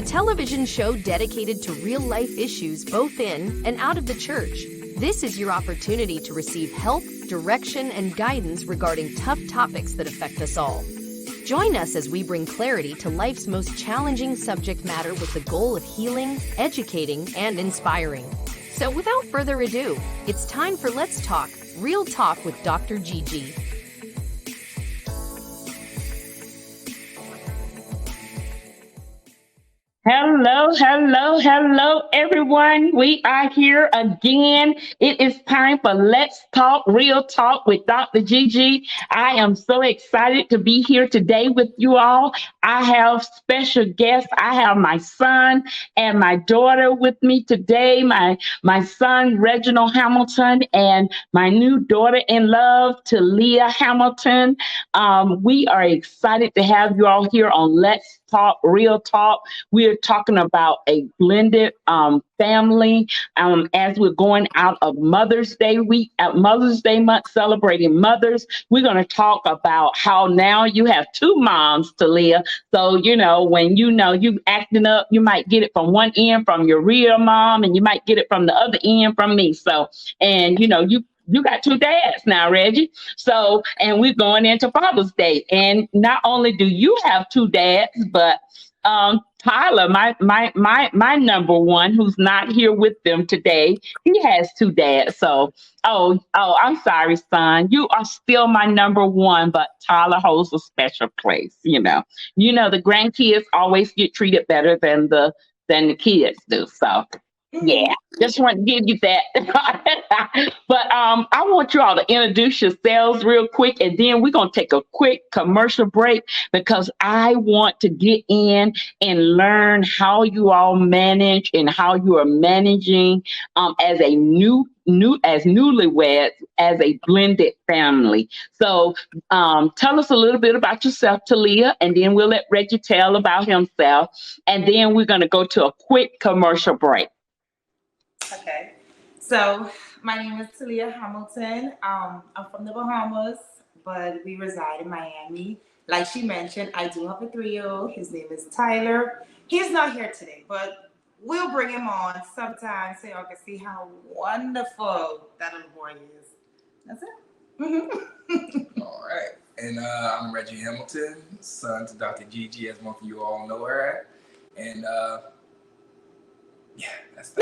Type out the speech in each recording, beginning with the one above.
television show dedicated to real-life issues both in and out of the church. This is your opportunity to receive help, direction, and guidance regarding tough topics that affect us all. Join us as we bring clarity to life's most challenging subject matter with the goal of healing, educating, and inspiring. So without further ado, it's time for Let's Talk, Real Talk with Dr. Gigi. Hello, everyone. We are here again. It is time for Let's Talk, Real Talk with Dr. Gigi. I am so excited to be here today with you all. I have special guests. I have my son and my daughter with me today. My son, Reginald Hamilton, and my new daughter-in-law, Talia Hamilton. We are excited to have you all here on Let's Talk, Real Talk. We're talking about a blended family as we're going out of Mother's Day week, Mother's Day month, celebrating mothers. We're going to talk about how now you have two moms, Talia. So, when you acting up, you might get it from one end from your real mom, and you might get it from the other end from me. So, and you got two dads now, Reggie. So, and we're going into Father's Day. And not only do you have two dads, but Tyler, my number one, who's not here with them today, he has two dads. So, I'm sorry, son. You are still my number one, but Tyler holds a special place. The grandkids always get treated better than the kids do. So. Yeah, just want to give you that. But I want you all to introduce yourselves real quick, and then we're going to take a quick commercial break because I want to get in and learn how you all manage and how you are managing as a newlyweds, as a blended family. So tell us a little bit about yourself, Talia, and then we'll let Reggie tell about himself, and then we're going to go to a quick commercial break. Okay, so my name is Talia Hamilton. I'm from the Bahamas, but we reside in Miami. Like she mentioned, I do have a 3-year-old. His name is Tyler. He's not here today, but we'll bring him on sometime so y'all can see how wonderful that little boy is. That's it. Mm-hmm. All right. And I'm Reggie Hamilton, son to Dr. Gigi, as most of you all know her. And that's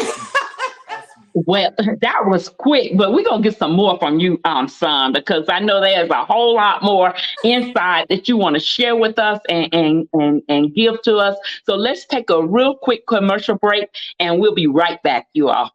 Well, that was quick, but we're going to get some more from you, son, because I know there's a whole lot more insight that you want to share with us and give to us. So let's take a real quick commercial break, and we'll be right back, you all.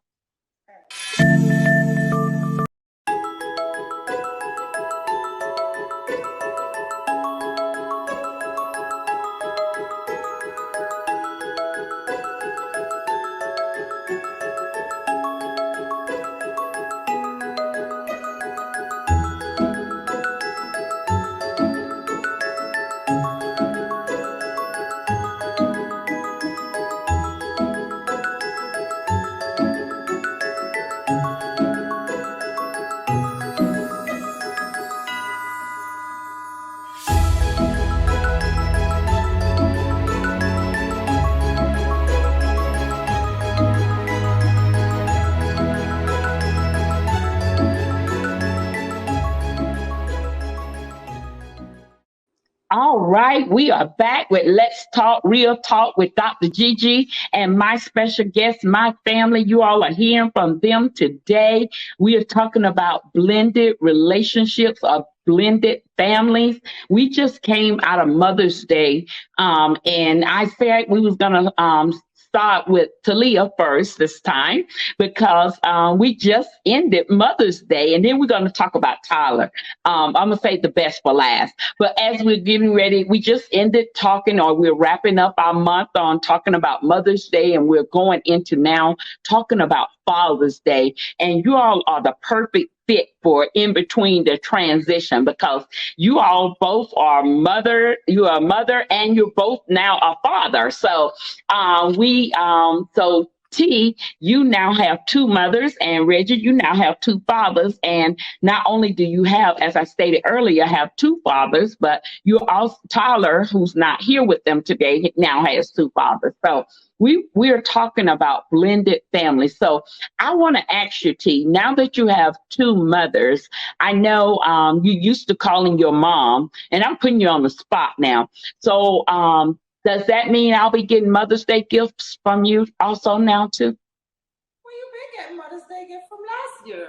All right, we are back with Let's Talk, Real Talk with Dr. Gigi and my special guest, my family. You all are hearing from them today. We are talking about blended relationships or blended families. We just came out of Mother's Day, and I said we was going to start with Talia first this time because we just ended Mother's Day, and then we're going to talk about Tyler. I'm going to say the best for last. But as we're getting ready, we just ended talking, or we're wrapping up our month on talking about Mother's Day, and we're going into now talking about Father's Day. And you all are the perfect fit for in between the transition because you all both are mother, you are a mother and you're both now a father. So so T, you now have two mothers, and Reggie, you now have two fathers. And not only do you have, as I stated earlier, have two fathers, but you also, Tyler, who's not here with them today, now has two fathers. So we're talking about blended families. So I want to ask you, T, now that you have two mothers, I know you used to calling your mom, and I'm putting you on the spot now. So does that mean I'll be getting Mother's Day gifts from you also now too? Well, you've been getting Mother's Day gift from last year.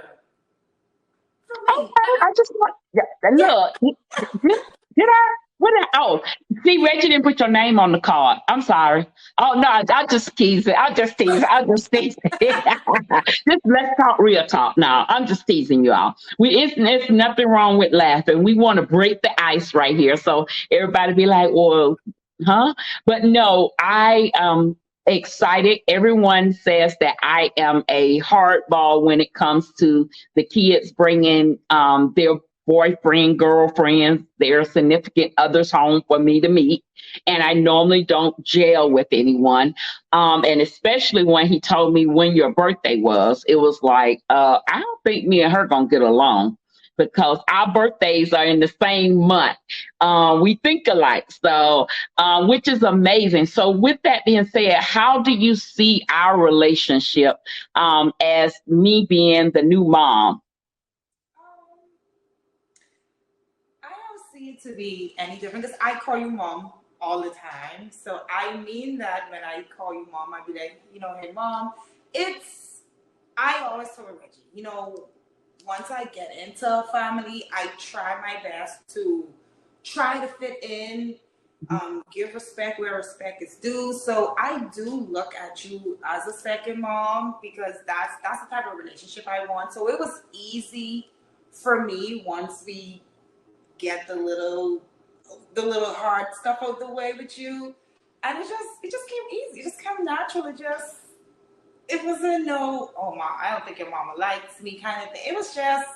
From Okay, me. I just want, Yeah. look, did I? What? Oh, see, Reggie didn't put your name on the card. I'm sorry. Oh no, I just tease it. I just tease. Just let's talk real talk now. I'm just teasing you all. It's nothing wrong with laughing. We want to break the ice right here, so everybody be like, well, huh? But no, I am excited. Everyone says that I am a hardball when it comes to the kids bringing their boyfriend, girlfriends, their significant others home for me to meet. And I normally don't jail with anyone. And especially when he told me when your birthday was, it was like, I don't think me and her gonna get along because our birthdays are in the same month. We think alike, so which is amazing. So with that being said, how do you see our relationship as me being the new mom? I don't see it to be any different because I call you mom all the time. So I mean that when I call you mom, I'd be like, hey mom, I always tell Reggie, once I get into a family, I try my best to try to fit in, give respect where respect is due. So I do look at you as a second mom because that's the type of relationship I want. So it was easy for me once we get the little hard stuff out the way with you, and it just came easy. It just came natural. It wasn't no, oh mom, I don't think your mama likes me kind of thing. It was just,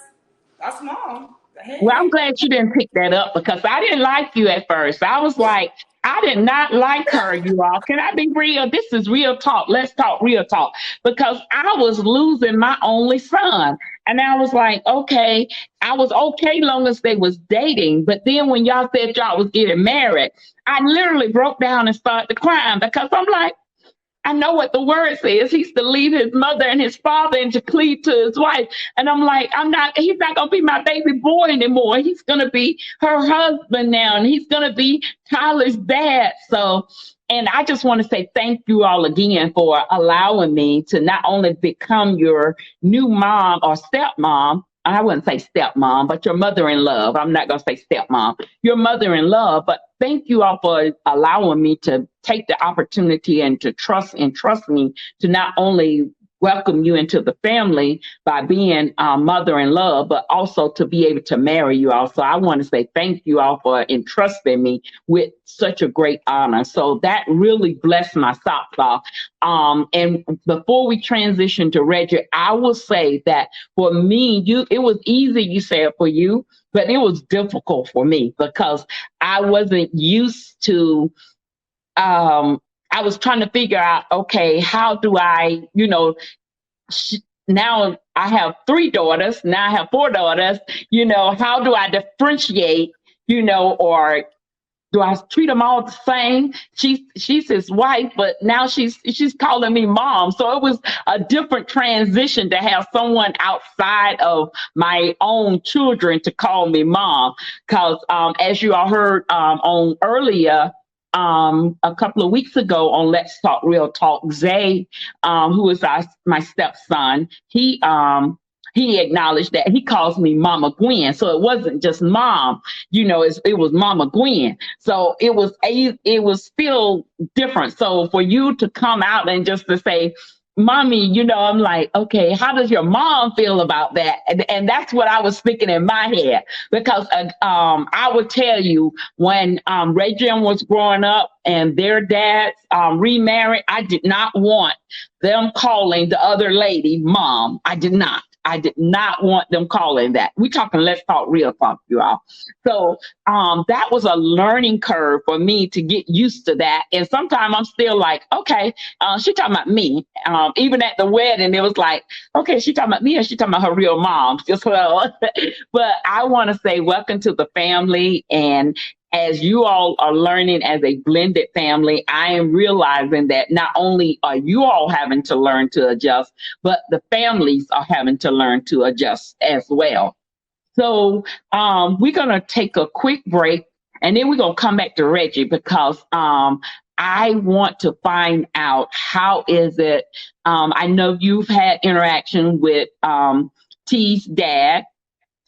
that's mom. Hey. Well, I'm glad you didn't pick that up because I didn't like you at first. I was like, I did not like her, you all. Can I be real? This is real talk. Let's talk real talk. Because I was losing my only son. And I was like, okay, I was okay long as they was dating. But then when y'all said y'all was getting married, I literally broke down and started crying because I'm like, I know what the word says. He's to leave his mother and his father and to cleave to his wife. And I'm like, he's not going to be my baby boy anymore. He's going to be her husband now. And he's going to be Tyler's dad. So, and I just want to say thank you all again for allowing me to not only become your new mom or stepmom. I wouldn't say stepmom, but your mother-in-law. I'm not going to say stepmom, your mother-in-law. But thank you all for allowing me to take the opportunity and to trust me to not only welcome you into the family by being mother-in-law, but also to be able to marry you all. So I want to say thank you all for entrusting me with such a great honor. So that really blessed my socks off. And before we transition to Reggie, I will say that for me, it was easy, you said, for you, but it was difficult for me because I wasn't used to, I was trying to figure out, okay, how do I, now I have 3 daughters, now I have 4 daughters, how do I differentiate, or do I treat them all the same? She's his wife, but now she's calling me mom. So it was a different transition to have someone outside of my own children to call me mom. Because as you all heard on earlier, a couple of weeks ago on Let's Talk Real Talk, Zay, who is my stepson, he acknowledged that he calls me Mama Gwen. So it wasn't just mom, it was Mama Gwen. So it was still different. So for you to come out and just to say, Mommy, I'm like, okay, how does your mom feel about that? And that's what I was thinking in my head, because I would tell you when Reggie was growing up and their dads remarried, I did not want them calling the other lady mom. I did not. I did not want them calling that. We talking Let's Talk Real Talk, you all. So that was a learning curve for me to get used to that. And sometimes I'm still like, okay, she talking about me. Even at the wedding, it was like, okay, she talking about me or she talking about her real mom. Just well, but I want to say welcome to the family. And as you all are learning as a blended family, I am realizing that not only are you all having to learn to adjust, but the families are having to learn to adjust as well. So we're going to take a quick break, and then we're going to come back to Reggie because I want to find out how is it. I know you've had interaction with T's dad.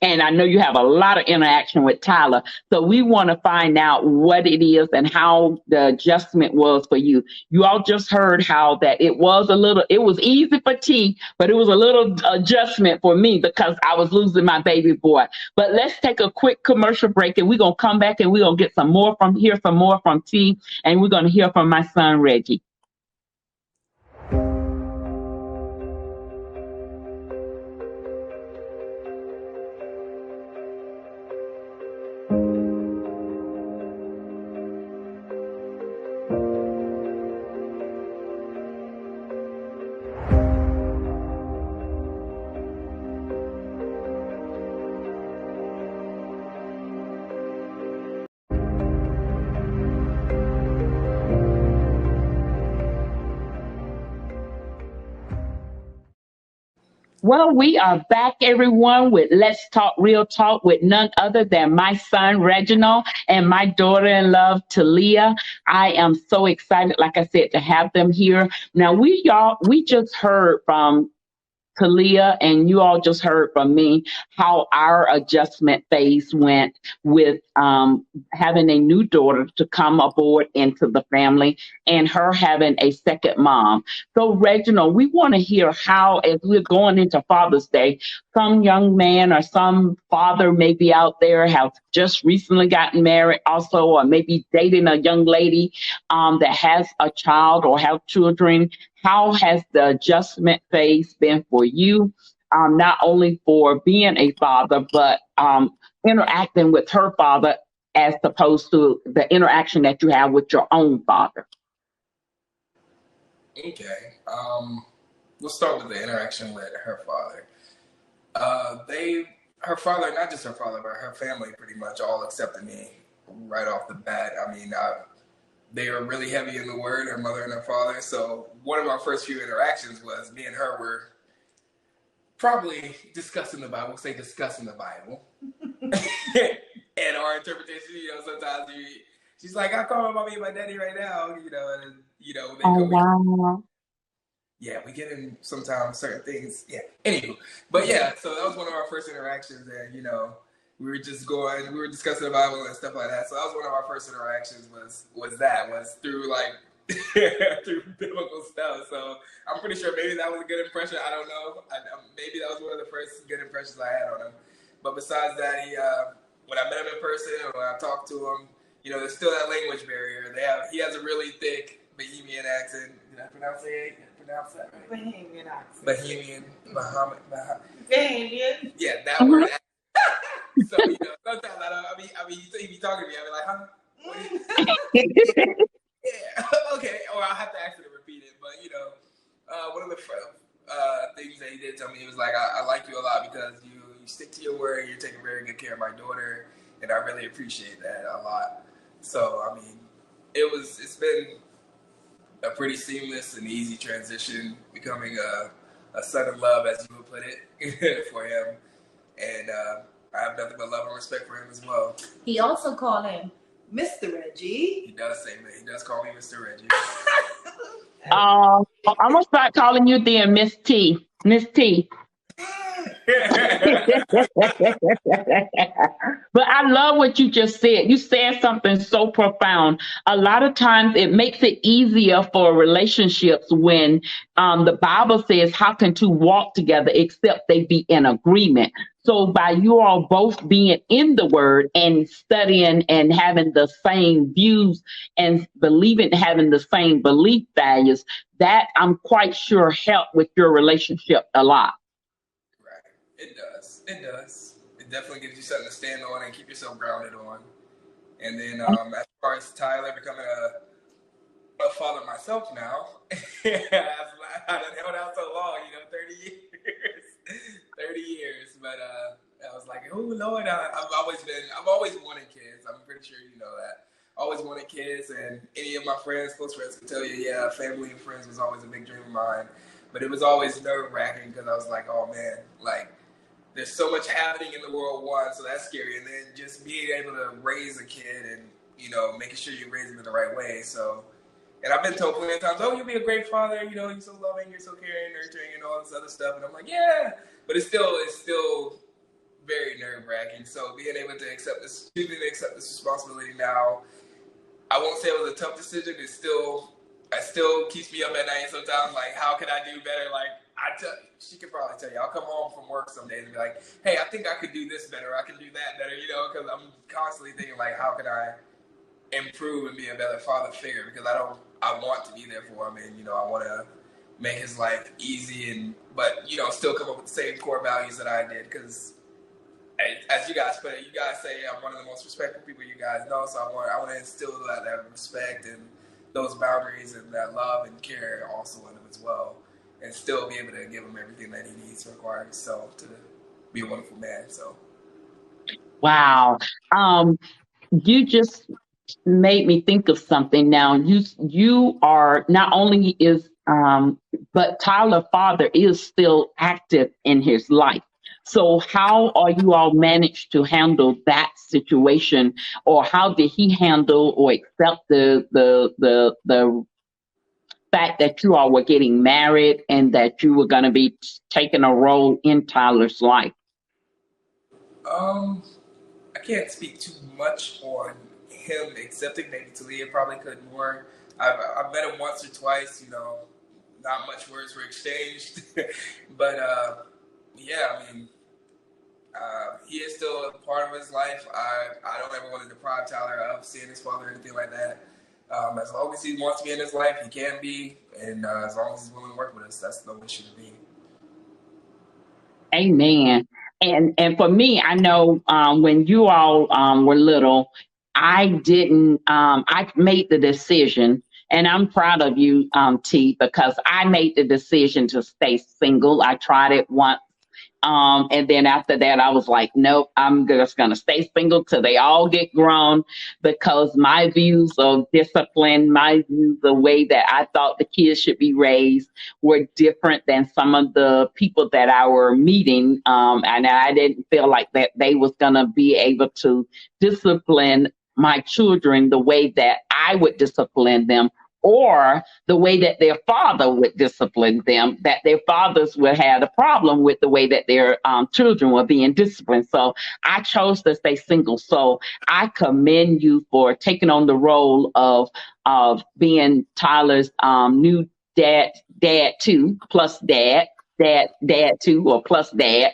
And I know you have a lot of interaction with Tyler. So we want to find out what it is and how the adjustment was for you. You all just heard how that it was easy for T, but it was a little adjustment for me because I was losing my baby boy. But let's take a quick commercial break and we're going to come back and we're going to hear some more from T, and we're going to hear from my son, Reggie. Well, we are back, everyone, with Let's Talk Real Talk with none other than my son, Reginald, and my daughter-in-law, Talia. I am so excited, like I said, to have them here. Now, we just heard from Talia, and you all just heard from me how our adjustment phase went with having a new daughter to come aboard into the family and her having a second mom. So, Reginald, we want to hear how, as we're going into Father's Day, some young man or some father maybe out there have just recently gotten married also, or maybe dating a young lady that has a child or have children. How has the adjustment phase been for you, not only for being a father, but interacting with her father as opposed to the interaction that you have with your own father? Okay. We'll start with the interaction with her father. Her father, not just her father, but her family pretty much all accepted me right off the bat. I mean, they are really heavy in the word, her mother and her father. So one of our first few interactions was me and her were probably discussing the Bible, discussing the Bible. And our interpretation, sometimes she's like, I call my mommy and my daddy right now, and they go, wow. Yeah, we get in sometimes certain things. Yeah. Anywho, but yeah, so that was one of our first interactions, and we were discussing the Bible and stuff like that. So that was one of our first interactions was through through biblical stuff. So I'm pretty sure maybe that was a good impression. I don't know. Maybe that was one of the first good impressions I had on him. But besides that, when I met him in person, when I talked to him, there's still that language barrier. He has a really thick Bohemian accent. Did I pronounce that right? Bohemian accent. Bahamian. Yeah, that word. So sometimes he be talking to me. I be like, huh? Yeah, okay. Or I'll have to ask him to repeat it. But one of the things that he did tell me, he was like, I like you a lot because you stick to your word. You're taking very good care of my daughter, and I really appreciate that a lot. So I mean, it's been a pretty seamless and easy transition, becoming a son in love, as you would put it, for him. And I have nothing but love and respect for him as well. He also called him Mr. Reggie. He does say that. He does call me Mr. Reggie. I'm going to start calling you then Miss T. Miss T. But I love what you just said. You said something so profound. A lot of times it makes it easier for relationships when the Bible says, how can two walk together except they be in agreement? So by you all both being in the word and studying and having the same views and having the same belief values, that I'm quite sure helped with your relationship a lot. It does. It does. It definitely gives you something to stand on and keep yourself grounded on. And then as far as Tyler becoming a father myself now, I've held out so long, 30 years, 30 years. But I was like, oh Lord, I've always wanted kids. I'm pretty sure you know that. Always wanted kids, and any of my friends, close friends, can tell you, yeah, family and friends was always a big dream of mine. But it was always nerve-wracking because I was like, oh man, like there's so much happening in the world, one, so that's scary. And then just being able to raise a kid and, making sure you raise him in the right way. So, and I've been told plenty of times, oh, you'll be a great father, you're so loving, you're so caring, nurturing, and all this other stuff. And I'm like, yeah, but it's still very nerve-wracking. So being able to choosing to accept this responsibility now, I won't say it was a tough decision. It still keeps me up at night sometimes. Like, how can I do better? Like, she could probably tell you. I'll come home from work some days and be like, hey, I think I could do this better. I can do that better, because I'm constantly thinking, like, how can I improve and be a better father figure? Because I want to be there for him, and, I want to make his life easy, but, still come up with the same core values that I did. Because as you guys put it, you guys say I'm one of the most respectful people you guys know, so I want to instill that respect and those boundaries and that love and care also in him as well, and still be able to give him everything that he needs to require himself to be a wonderful man. So, Wow. You just made me think of something now. You are not only but Tyler's father is still active in his life. So how are you all managed to handle that situation, or how did he handle or accept the fact that you all were getting married and that you were going to be taking a role in Tyler's life? I can't speak too much on him accepting. Maybe Talia probably could more. I've met him once or twice. Not much words were exchanged, but yeah, I mean, he is still a part of his life. I don't ever want to deprive Tyler of seeing his father or anything like that. As long as he wants to be in his life, he can be, and as long as he's willing to work with us, that's no issue to me. Amen. And for me, I know when you all were little, I made the decision, and I'm proud of you, T, because I made the decision to stay single. I tried it once. And then after that, I was like, nope, I'm just going to stay single till they all get grown, because my views of discipline, my views of the way that I thought the kids should be raised were different than some of the people that I were meeting. And I didn't feel like that they was going to be able to discipline my children the way that I would discipline them, or the way that their father would discipline them, that their fathers would have a problem with the way that their children were being disciplined. So I chose to stay single. So I commend you for taking on the role of being Tyler's new dad too, plus dad too, or plus dad.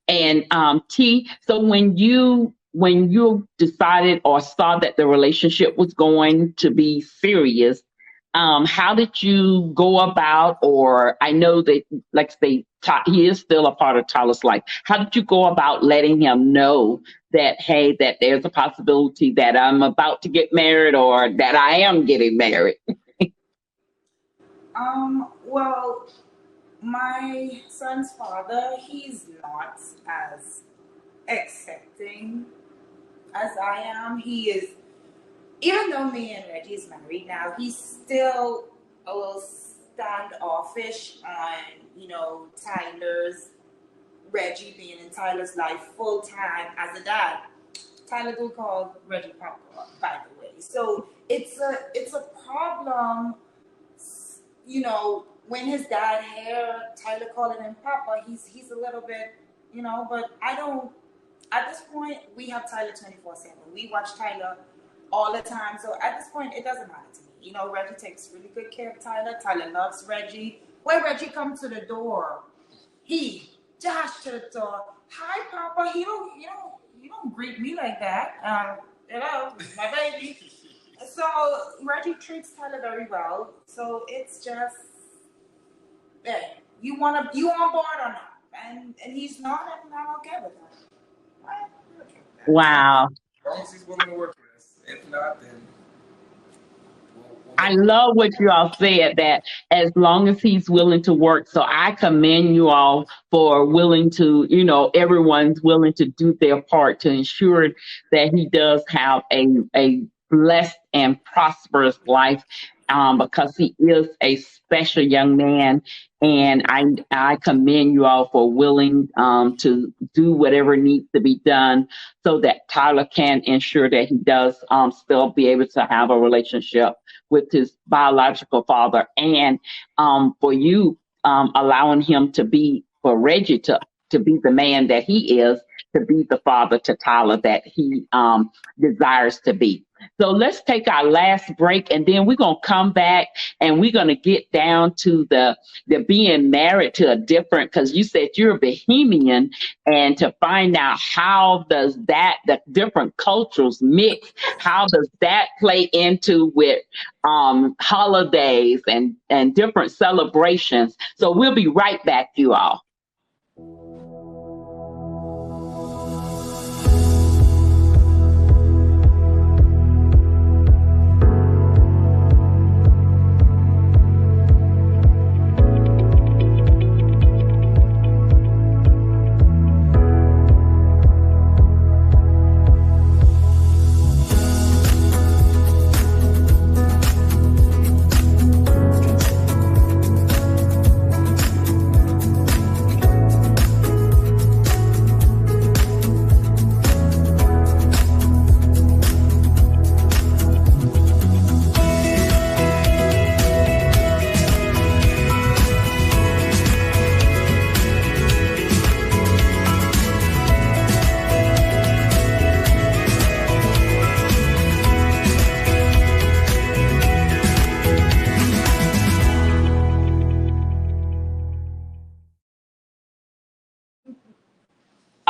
And T, so when you decided or saw that the relationship was going to be serious, how did you go about, or I know that, like say, he is still a part of Tyler's life. How did you go about letting him know that, hey, that there's a possibility that I'm about to get married, or that I am getting married? Well, my son's father, he's not as accepting as I am. He is, even though me and Reggie is married now, he's still a little standoffish on, Reggie being in Tyler's life full time as a dad. Tyler do call Reggie Papa, by the way. So it's a problem, when his dad here, Tyler calling him Papa, he's a little bit, but I don't. At this point, we have Tyler 24/7. We watch Tyler all the time. So at this point, it doesn't matter to me. Reggie takes really good care of Tyler. Tyler loves Reggie. When Reggie comes to the door, he dash to the door. Hi, Papa. You don't greet me like that. My baby. So Reggie treats Tyler very well. So it's just, hey, you on board or not? and he's not, and I'm okay with that. I'm okay with that. Wow. As long as he's willing to work with us. If not, then we'll I make it. love what you all said, that as long as he's willing to work. So I commend you all for willing to, everyone's willing to do their part to ensure that he does have a blessed and prosperous life, because he is a special young man. And I commend you all for willing to do whatever needs to be done so that Tyler can ensure that he does still be able to have a relationship with his biological father, and for you allowing him to be, for Reggie to be the man that he is, to be the father to Tyler that he desires to be. So let's take our last break, and then we're going to come back and we're going to get down to the being married to a different, because you said you're a Bohemian, and to find out how does that, the different cultures mix, how does that play into with holidays and different celebrations. So we'll be right back, you all.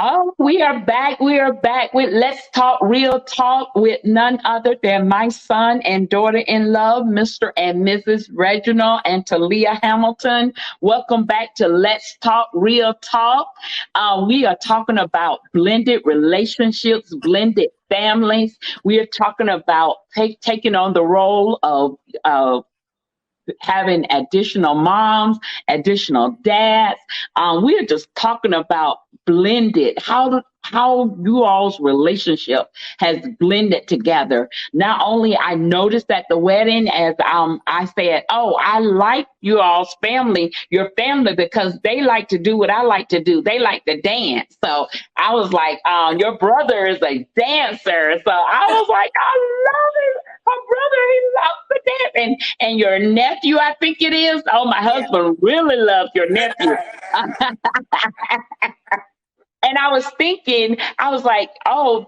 Oh, we are back. We are back with Let's Talk Real Talk with none other than my son and daughter-in-law, Mr. and Mrs. Reginald and Talia Hamilton. Welcome back to Let's Talk Real Talk. We are talking about blended relationships, blended families. We are talking about taking on the role of having additional moms, additional dads. We're just talking about blended, how you all's relationship has blended together. Not only I noticed at the wedding, as I said, oh, I like you all's family, your family, because they like to do what I like to do. They like to dance. So I was like, your brother is a dancer. So I was like, I love it. My brother, he loves to dance. And your nephew, I think it is. Oh, my husband really loves your nephew. And I was thinking, I was like, oh,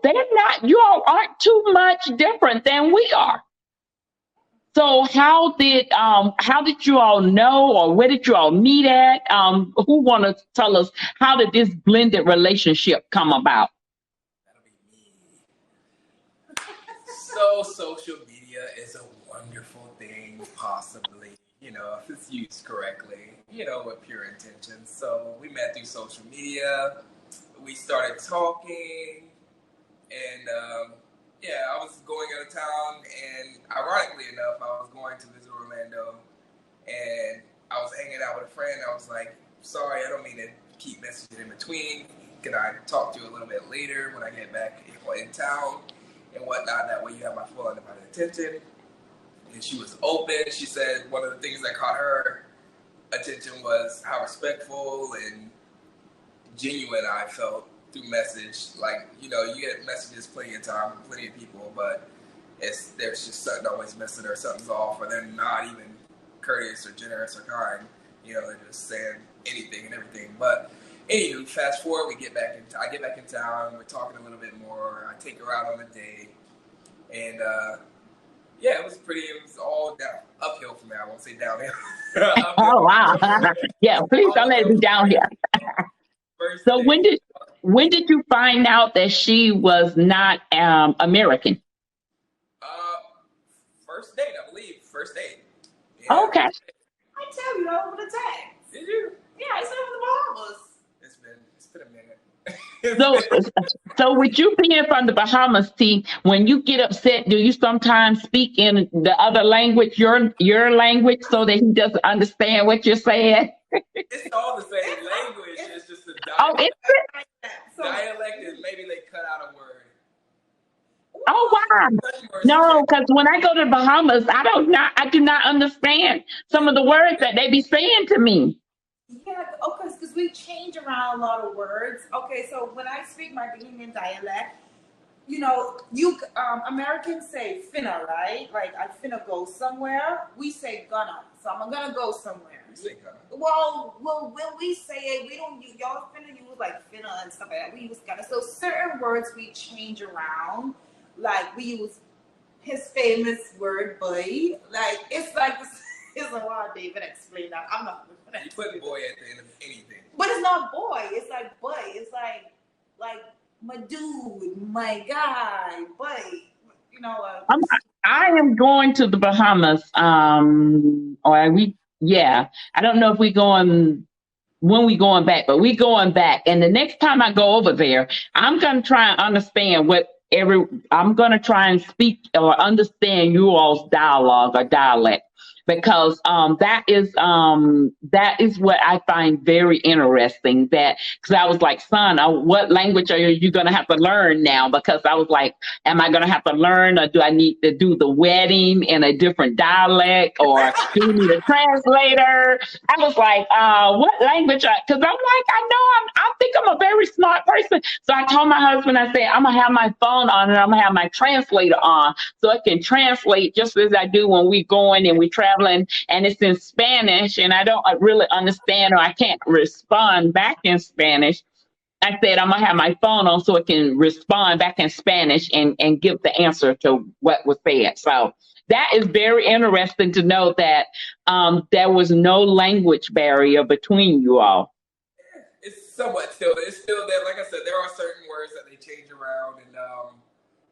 you all aren't too much different than we are. So how did you all know, or where did you all meet at? Who want to tell us, how did this blended relationship come about? That'll be me. So social media is a wonderful thing, possibly, if it's used correctly, with pure intentions. So we met through social media. We started talking, and I was going out of town, and ironically enough, I was going to visit Orlando, and I was hanging out with a friend. I was like, sorry, I don't mean to keep messaging in between. Can I talk to you a little bit later when I get back in town and whatnot? That way you have my full undivided attention. And she was open. She said one of the things that caught her attention was how respectful and genuine I felt through message. Like, you get messages plenty of time from plenty of people, but there's just something always missing, or something's off, or they're not even courteous or generous or kind. They're just saying anything and everything. But anywho, fast forward, I get back in town, we're talking a little bit more. I take her out on a date, and it was all uphill from there. I won't say downhill. Oh, wow. Yeah, please don't let it be down here. So when did you find out that she was not American? First date, I believe. First date. Yeah. Okay. I tell you over the text. Did you? Yeah, I said over the Bahamas. It's So, so with you being from the Bahamas, T, when you get upset, do you sometimes speak in the other language, your language, so that he doesn't understand what you're saying? It's all the same language. It's just the Oh, dialect. So, Dialect is maybe they cut out a word. oh wow. Certain words No, change. because when I go to the Bahamas, I do not understand some of the words that they be saying to me. yeah, okay, because we change around a lot of words. Okay, so when I speak my Bahamian dialect, you Americans say finna, right? Like I finna go somewhere. We say gonna. So I'm gonna go somewhere. You say gonna. Well, when we say it, we don't use y'all finna use like finna and stuff like that. We use gonna. So certain words we change around. Like we use his famous word boy. Like it's like this. It's a lot. David explain that. I'm not. You put boy at the end of anything. But it's not boy. It's like boy. It's like my dude, my guy, boy. I'm, I am going to the Bahamas. Yeah. I don't know if we going when we going back, but we going back. And the next time I go over there, I'm gonna try and understand I'm gonna try and speak or understand you all's dialogue or dialect. Because that is what I find very interesting. That because I was like, son, what language are you going to have to learn now? Because I was like, am I going to have to learn, or do I need to do the wedding in a different dialect, or do we need a translator? I was like, what language? Because I'm like, I know I think I'm a very smart person. So I told my husband, I said, I'm gonna have my phone on and I'm gonna have my translator on so it can translate just as I do when we going and we traveling and it's in Spanish and I don't really understand or I can't respond back in Spanish. I said I'm gonna have my phone on so it can respond back in Spanish and give the answer to what was said. So that is very interesting to know that there was no language barrier between you all. It's somewhat still. It's still there. Like I said, there are certain words that they change around, and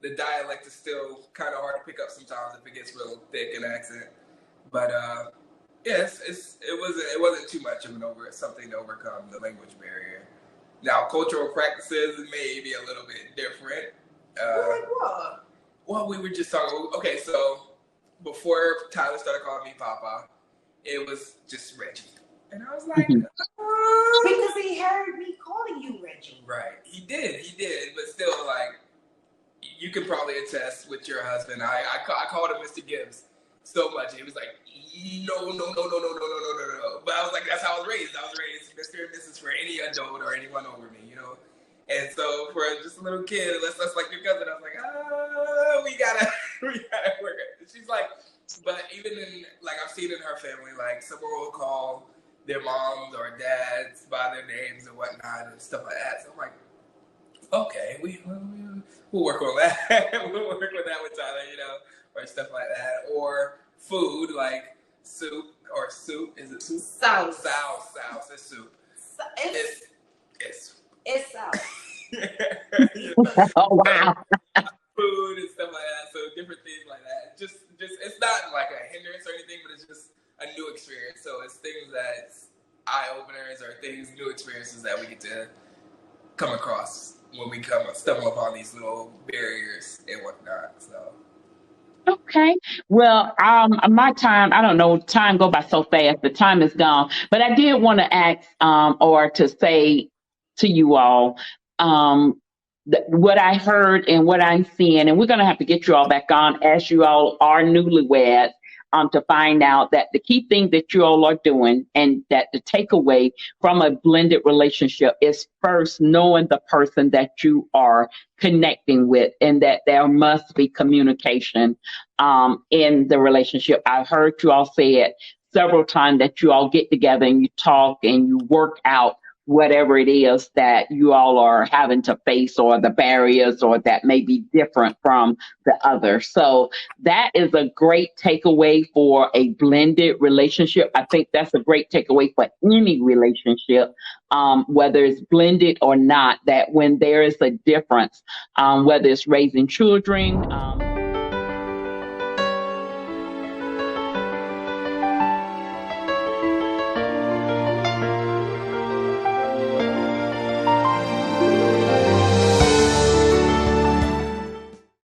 the dialect is still kind of hard to pick up sometimes if it gets real thick in accent. But yes, it wasn't too much of something to overcome the language barrier. Now, cultural practices may be a little bit different. like what? Well, we were just talking. Okay, so before Tyler started calling me Papa, it was just Reggie, and I was like, Because he heard me calling you Reggie. right, he did, but still, like, you can probably attest with your husband. I called him Mr. Gibbs so much. He was like, no. But I was like, that's how I was raised. I was raised Mr. and Mrs. for any adult or anyone over me, you know. And so for just a little kid, let's like your cousin, I was like, we gotta work it. She's like, but even in, like, I've seen in her family, like, someone will call their moms or dads by their names and whatnot and stuff like that. So I'm like, okay, we'll work on that. We'll work with that with Tyler, you know, or stuff like that. Or food, like soup or soup. Is it soup? Sauce. It's soup. It's sauce. You know, Oh wow. food and stuff like that. So different things like that. Just it's not like a hindrance or anything, but it's just a new experience. So it's things that's eye openers or new experiences that we get to come across when we stumble upon these little barriers and whatnot. So. Okay. Well, my time, I don't know, time go by so fast. The time is gone. But I did want to ask, or to say to you all, what I heard and what I'm seeing, and we're going to have to get you all back on as you all are newlyweds, to find out that the key thing that you all are doing and that the takeaway from a blended relationship is first knowing the person that you are connecting with and that there must be communication in the relationship. I heard you all say it several times that you all get together and you talk and you work out whatever it is that you all are having to face or the barriers or that may be different from the other. So that is a great takeaway for a blended relationship. I think that's a great takeaway for any relationship, whether it's blended or not, that when there is a difference, whether it's raising children,